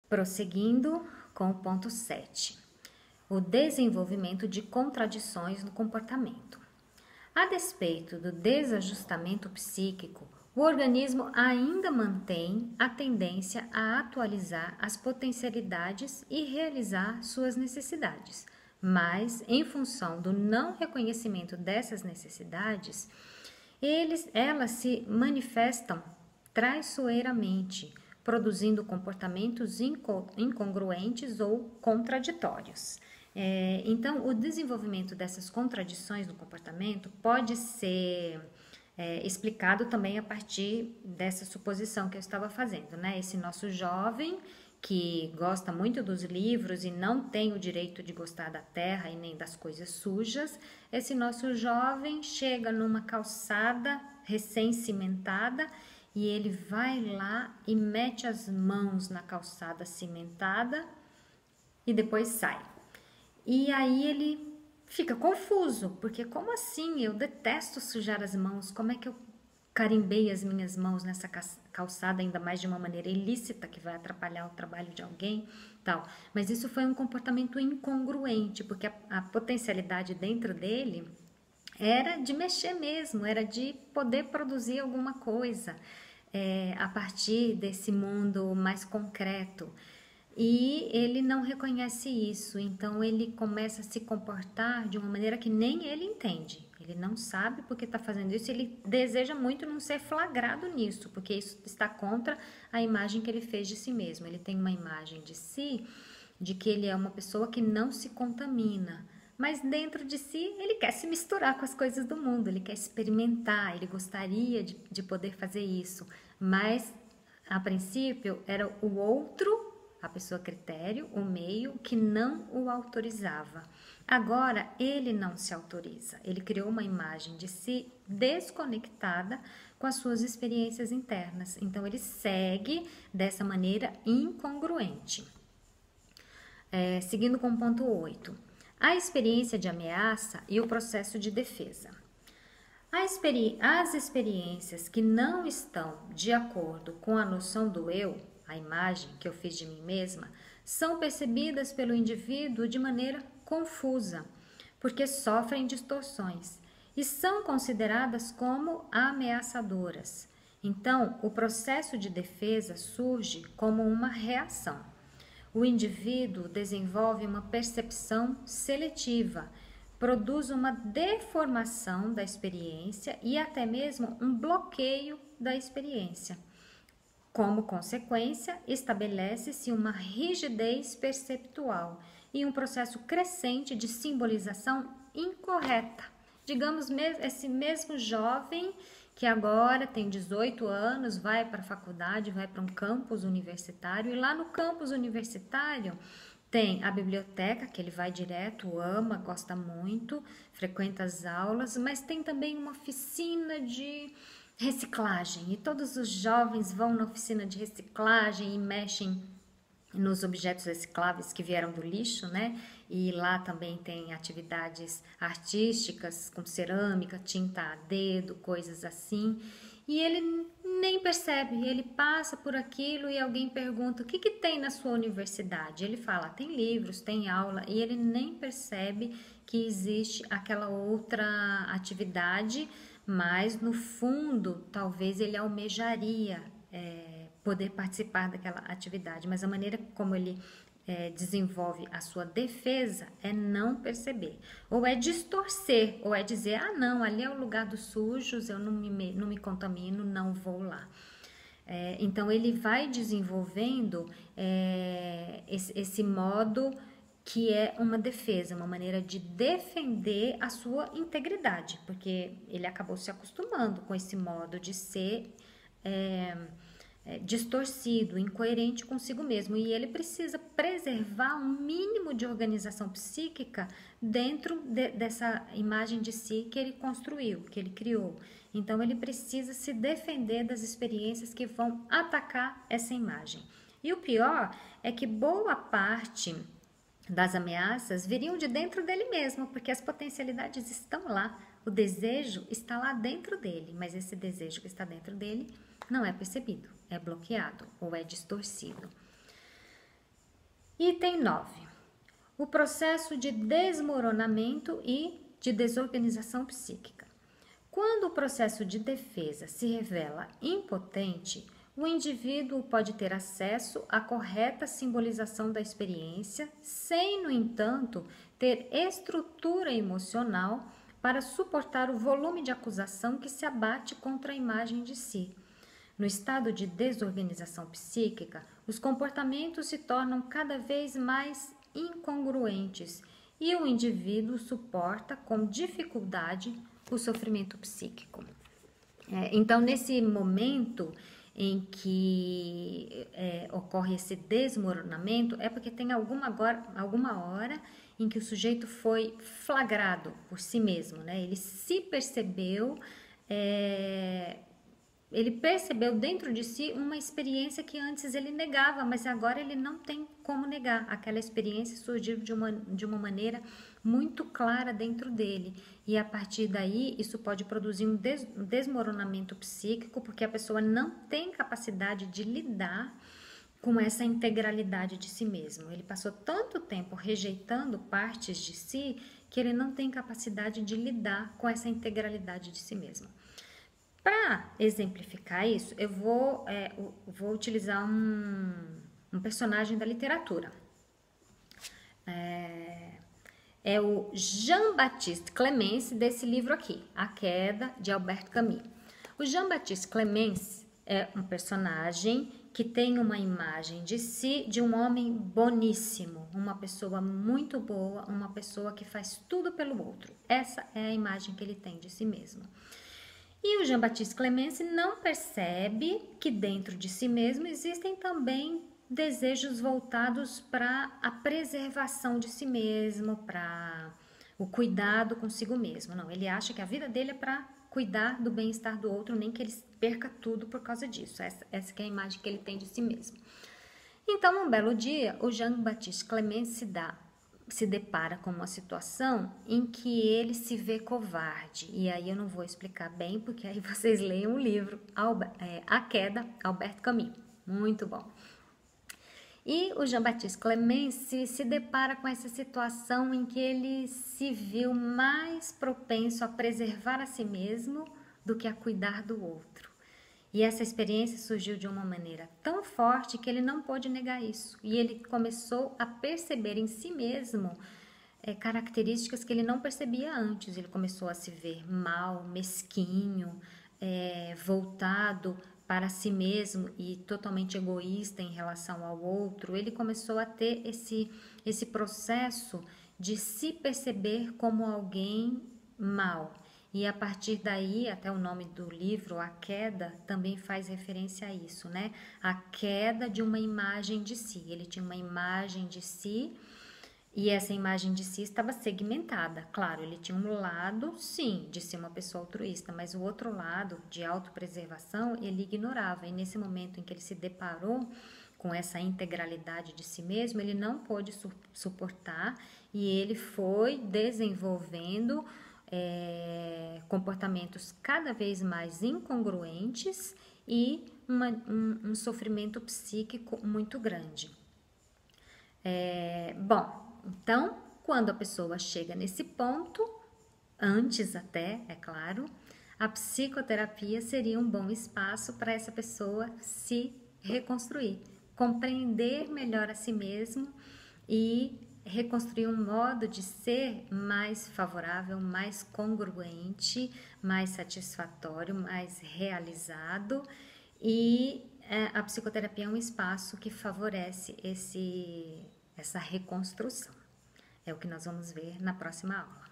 Prosseguindo com o ponto 7, o desenvolvimento de contradições no comportamento. A despeito do desajustamento psíquico, o organismo ainda mantém a tendência a atualizar as potencialidades e realizar suas necessidades, mas, em função do não reconhecimento dessas necessidades, elas se manifestam traiçoeiramente, produzindo comportamentos incongruentes ou contraditórios. Então, o desenvolvimento dessas contradições no comportamento pode ser explicado também a partir dessa suposição que eu estava fazendo, né? Esse nosso jovem que gosta muito dos livros e não tem o direito de gostar da terra e nem das coisas sujas, esse nosso jovem chega numa calçada recém-cimentada e ele vai lá e mete as mãos na calçada cimentada e depois sai. E aí ele fica confuso, porque como assim? Eu detesto sujar as mãos, como é que eu carimbei as minhas mãos nessa calçada, ainda mais de uma maneira ilícita, que vai atrapalhar o trabalho de alguém, tal. Mas isso foi um comportamento incongruente, porque a potencialidade dentro dele era de mexer mesmo, era de poder produzir alguma coisa a partir desse mundo mais concreto. E ele não reconhece isso, então ele começa a se comportar de uma maneira que nem ele entende. Ele não sabe porque está fazendo isso, ele deseja muito não ser flagrado nisso, porque isso está contra a imagem que ele fez de si mesmo. Ele tem uma imagem de si, de que ele é uma pessoa que não se contamina, mas dentro de si ele quer se misturar com as coisas do mundo, ele quer experimentar, ele gostaria de poder fazer isso, mas a princípio era o outro, a pessoa critério, o meio, que não o autorizava. Agora, ele não se autoriza. Ele criou uma imagem de si desconectada com as suas experiências internas. Então, ele segue dessa maneira incongruente. Seguindo com o ponto 8. A experiência de ameaça e o processo de defesa. As experiências que não estão de acordo com a noção do eu, a imagem que eu fiz de mim mesma, são percebidas pelo indivíduo de maneira confusa, porque sofrem distorções e são consideradas como ameaçadoras. Então, o processo de defesa surge como uma reação. O indivíduo desenvolve uma percepção seletiva, produz uma deformação da experiência e até mesmo um bloqueio da experiência. Como consequência, estabelece-se uma rigidez perceptual e um processo crescente de simbolização incorreta. Digamos, esse mesmo jovem que agora tem 18 anos, vai para a faculdade, vai para um campus universitário, e lá no campus universitário tem a biblioteca, que ele vai direto, ama, gosta muito, frequenta as aulas, mas tem também uma oficina de reciclagem, e todos os jovens vão na oficina de reciclagem e mexem nos objetos recicláveis que vieram do lixo, né? E lá também tem atividades artísticas com cerâmica, tinta a dedo, coisas assim. E ele nem percebe, ele passa por aquilo e alguém pergunta: o que que tem na sua universidade? Ele fala: tem livros, tem aula, e ele nem percebe que existe aquela outra atividade, mas no fundo talvez ele almejaria poder participar daquela atividade, mas a maneira como ele desenvolve a sua defesa é não perceber, ou é distorcer, ou é dizer: ah não, ali é o lugar dos sujos, eu não me contamino, não vou lá. Então ele vai desenvolvendo esse modo que é uma defesa, uma maneira de defender a sua integridade, porque ele acabou se acostumando com esse modo de ser distorcido, incoerente consigo mesmo, e ele precisa preservar um mínimo de organização psíquica dentro dessa imagem de si que ele construiu, que ele criou. Então ele precisa se defender das experiências que vão atacar essa imagem. E o pior é que boa parte das ameaças viriam de dentro dele mesmo, porque as potencialidades estão lá, o desejo está lá dentro dele, mas esse desejo que está dentro dele não é percebido, é bloqueado ou é distorcido. Item 9. O processo de desmoronamento e de desorganização psíquica. Quando o processo de defesa se revela impotente, o indivíduo pode ter acesso à correta simbolização da experiência, sem, no entanto, ter estrutura emocional para suportar o volume de acusação que se abate contra a imagem de si. No estado de desorganização psíquica, os comportamentos se tornam cada vez mais incongruentes e o indivíduo suporta com dificuldade o sofrimento psíquico. Então, nesse momento em que ocorre esse desmoronamento, é porque tem alguma hora em que o sujeito foi flagrado por si mesmo, né? Ele se percebeu, ele percebeu dentro de si uma experiência que antes ele negava, mas agora ele não tem como negar. Aquela experiência surgiu de uma maneira muito clara dentro dele. E a partir daí, isso pode produzir um desmoronamento psíquico, porque a pessoa não tem capacidade de lidar com essa integralidade de si mesmo. Ele passou tanto tempo rejeitando partes de si, que ele não tem capacidade de lidar com essa integralidade de si mesmo. Para exemplificar isso, eu vou utilizar um personagem da literatura. É o Jean-Baptiste Clémence, desse livro aqui, A Queda, de Albert Camus. O Jean-Baptiste Clémence é um personagem que tem uma imagem de si de um homem boníssimo, uma pessoa muito boa, uma pessoa que faz tudo pelo outro. Essa é a imagem que ele tem de si mesmo. E o Jean-Baptiste Clémence não percebe que dentro de si mesmo existem também desejos voltados para a preservação de si mesmo, para o cuidado consigo mesmo. Não, ele acha que a vida dele é para cuidar do bem-estar do outro, nem que ele perca tudo por causa disso. Essa que é a imagem que ele tem de si mesmo. Então, um belo dia, o Jean-Baptiste Clémence se depara com uma situação em que ele se vê covarde. E aí eu não vou explicar bem, porque aí vocês leiam o livro A Queda, Albert Camus. Muito bom. E o Jean-Baptiste Clémence se depara com essa situação em que ele se viu mais propenso a preservar a si mesmo do que a cuidar do outro. E essa experiência surgiu de uma maneira tão forte que ele não pôde negar isso. E ele começou a perceber em si mesmo características que ele não percebia antes. Ele começou a se ver mal, mesquinho, voltado para si mesmo e totalmente egoísta em relação ao outro. Ele começou a ter esse processo de se perceber como alguém mau. E a partir daí, até o nome do livro, A Queda, também faz referência a isso, né? A queda de uma imagem de si. Ele tinha uma imagem de si e essa imagem de si estava segmentada. Claro, ele tinha um lado, sim, de ser uma pessoa altruísta, mas o outro lado, de autopreservação, ele ignorava. E nesse momento em que ele se deparou com essa integralidade de si mesmo, ele não pôde suportar e ele foi desenvolvendo comportamentos cada vez mais incongruentes e um sofrimento psíquico muito grande. Então, quando a pessoa chega nesse ponto, antes até, é claro, a psicoterapia seria um bom espaço para essa pessoa se reconstruir, compreender melhor a si mesmo e reconstruir um modo de ser mais favorável, mais congruente, mais satisfatório, mais realizado. E a psicoterapia é um espaço que favorece essa reconstrução. É o que nós vamos ver na próxima aula.